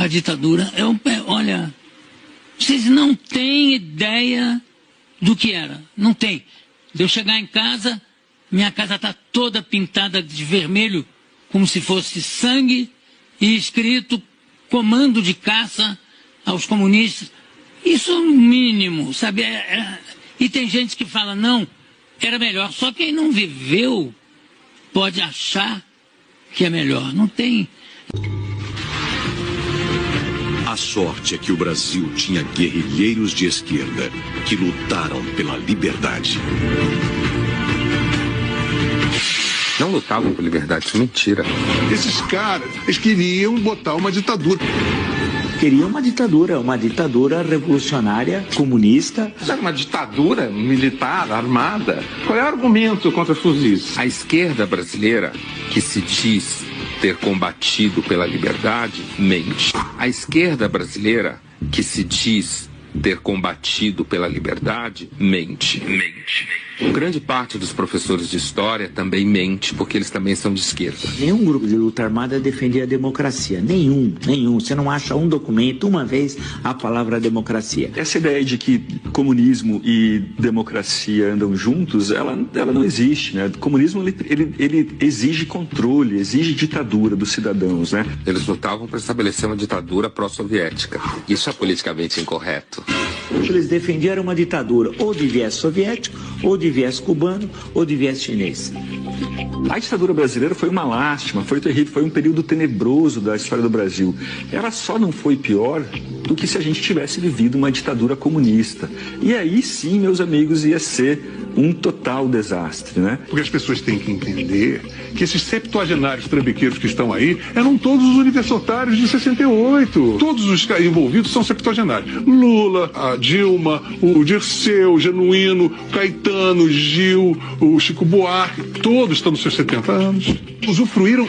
a ditadura. Olha, vocês não têm ideia do que era. Não tem. De eu chegar em casa, minha casa está toda pintada de vermelho, como se fosse sangue, e escrito comando de caça aos comunistas. Isso é o mínimo, sabe? E tem gente que fala, não, era melhor. Só quem não viveu pode achar que é melhor. Não tem. A sorte é que o Brasil tinha guerrilheiros de esquerda que lutaram pela liberdade. Não lutavam por liberdade, isso é mentira. Esses caras, eles queriam botar uma ditadura. Queriam uma ditadura revolucionária, comunista. Era uma ditadura militar, armada. Qual é o argumento contra os fuzis? A esquerda brasileira, que se diz ter combatido pela liberdade, mente. A esquerda brasileira, que se diz ter combatido pela liberdade, mente. Grande parte dos professores de história também mente, porque eles também são de esquerda. Nenhum grupo de luta armada defendia a democracia. Nenhum. Você não acha um documento, uma vez, a palavra democracia. Essa ideia de que comunismo e democracia andam juntos, ela não existe, né? O comunismo, ele exige controle, exige ditadura dos cidadãos, né? Eles lutavam para estabelecer uma ditadura pró-soviética. Isso é politicamente incorreto. Eles defendiam uma ditadura ou de viés soviético, ou de viés cubano, ou de viés chinês. A ditadura brasileira foi uma lástima, foi terrível, foi um período tenebroso da história do Brasil. Ela só não foi pior do que se a gente tivesse vivido uma ditadura comunista. E aí sim, meus amigos, ia ser um total desastre, né? Porque as pessoas têm que entender que esses septuagenários trambiqueiros que estão aí eram todos os universitários de 68. Todos os envolvidos são septuagenários. Lula, a Dilma, o Dirceu, o Genuíno, o Caetano, o Gil, o Chico Buarque, todos estão nos seus 70 anos. Usufruíram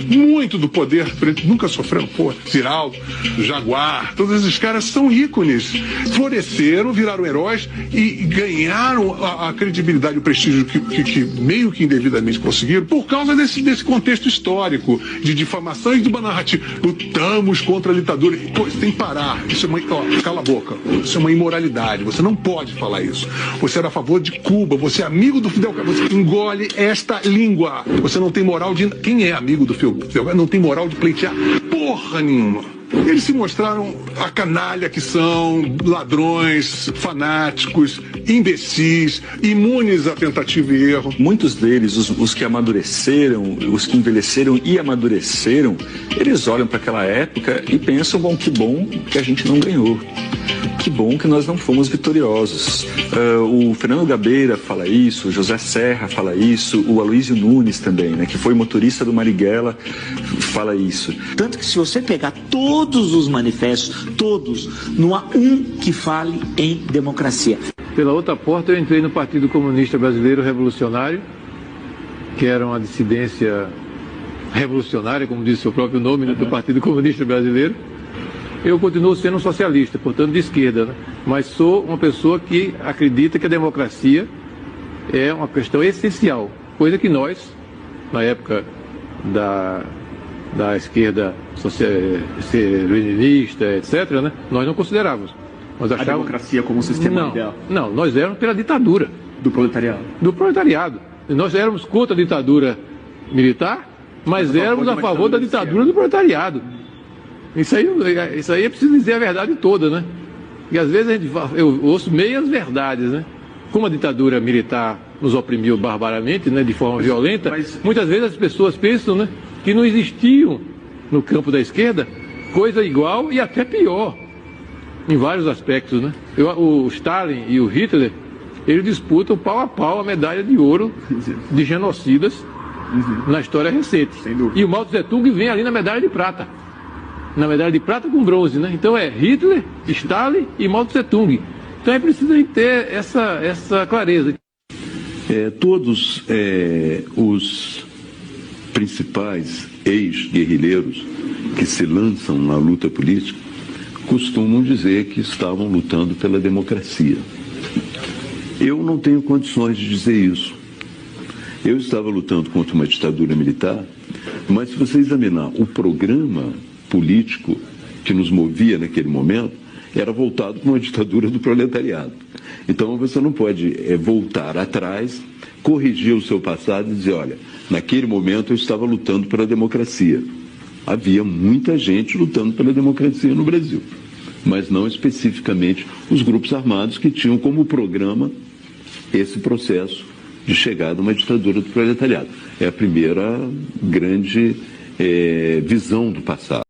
muito do poder, nunca sofreram, Ziraldo, Jaguar, todos esses caras são ícones, floresceram, viraram heróis e ganharam a credibilidade e o prestígio que meio que indevidamente conseguiram por causa desse contexto histórico de difamação e de uma narrativa. Lutamos contra a ditadura. Isso tem que parar. Isso é cala a boca. Isso é uma imoralidade. Você não pode falar isso. Você era a favor de Cuba, você é amigo do Fidel Castro, você engole esta língua. Você não tem moral de... Quem é amigo do Fidel Castro não tem moral de pleitear porra nenhuma. Eles se mostraram a canalha que são, ladrões, fanáticos, imbecis, imunes a tentativa e erro. Muitos deles, os que amadureceram, os que envelheceram e amadureceram, eles olham para aquela época e pensam, bom, que bom que a gente não ganhou. Que bom que nós não fomos vitoriosos. O Fernando Gabeira fala isso, o José Serra fala isso, o Aloysio Nunes também, né, que foi motorista do Marighella, fala isso. Tanto que se você pegar todos os manifestos, todos, não há um que fale em democracia. Pela outra porta eu entrei no Partido Comunista Brasileiro Revolucionário, que era uma dissidência revolucionária, como diz o próprio nome, né, do Partido Comunista Brasileiro. Eu continuo sendo um socialista, portanto de esquerda, né? Mas sou uma pessoa que acredita que a democracia é uma questão essencial, coisa que nós, na época da esquerda leninista, etc., né, nós não considerávamos. Nós achávamos... A democracia como sistema ideal? Não, nós éramos pela ditadura. Do proletariado? Do proletariado. Nós éramos contra a ditadura militar, mas éramos a favor da ditadura do proletariado. Isso aí é preciso dizer a verdade toda, né? E às vezes eu ouço meias verdades, né? Como a ditadura militar nos oprimiu barbaramente, né, de forma violenta, muitas vezes as pessoas pensam, né, que não existiam no campo da esquerda coisa igual e até pior, em vários aspectos, né? O Stalin e o Hitler, eles disputam pau a pau a medalha de ouro de genocidas na história recente. E o Mao Tse Tung vem ali na medalha de prata. Na medalha de prata com bronze, né? Então é Hitler, Stalin e Mao Tse Tung. Então é preciso a gente ter essa clareza. Todos os principais ex-guerrilheiros que se lançam na luta política costumam dizer que estavam lutando pela democracia. Eu não tenho condições de dizer isso. Eu estava lutando contra uma ditadura militar, mas se você examinar o programa político que nos movia naquele momento era voltado para uma ditadura do proletariado. Então você não pode voltar atrás, corrigir o seu passado e dizer, olha, naquele momento eu estava lutando pela democracia. Havia muita gente lutando pela democracia no Brasil, mas não especificamente os grupos armados que tinham como programa esse processo de chegada a uma ditadura do proletariado. É a primeira grande visão do passado.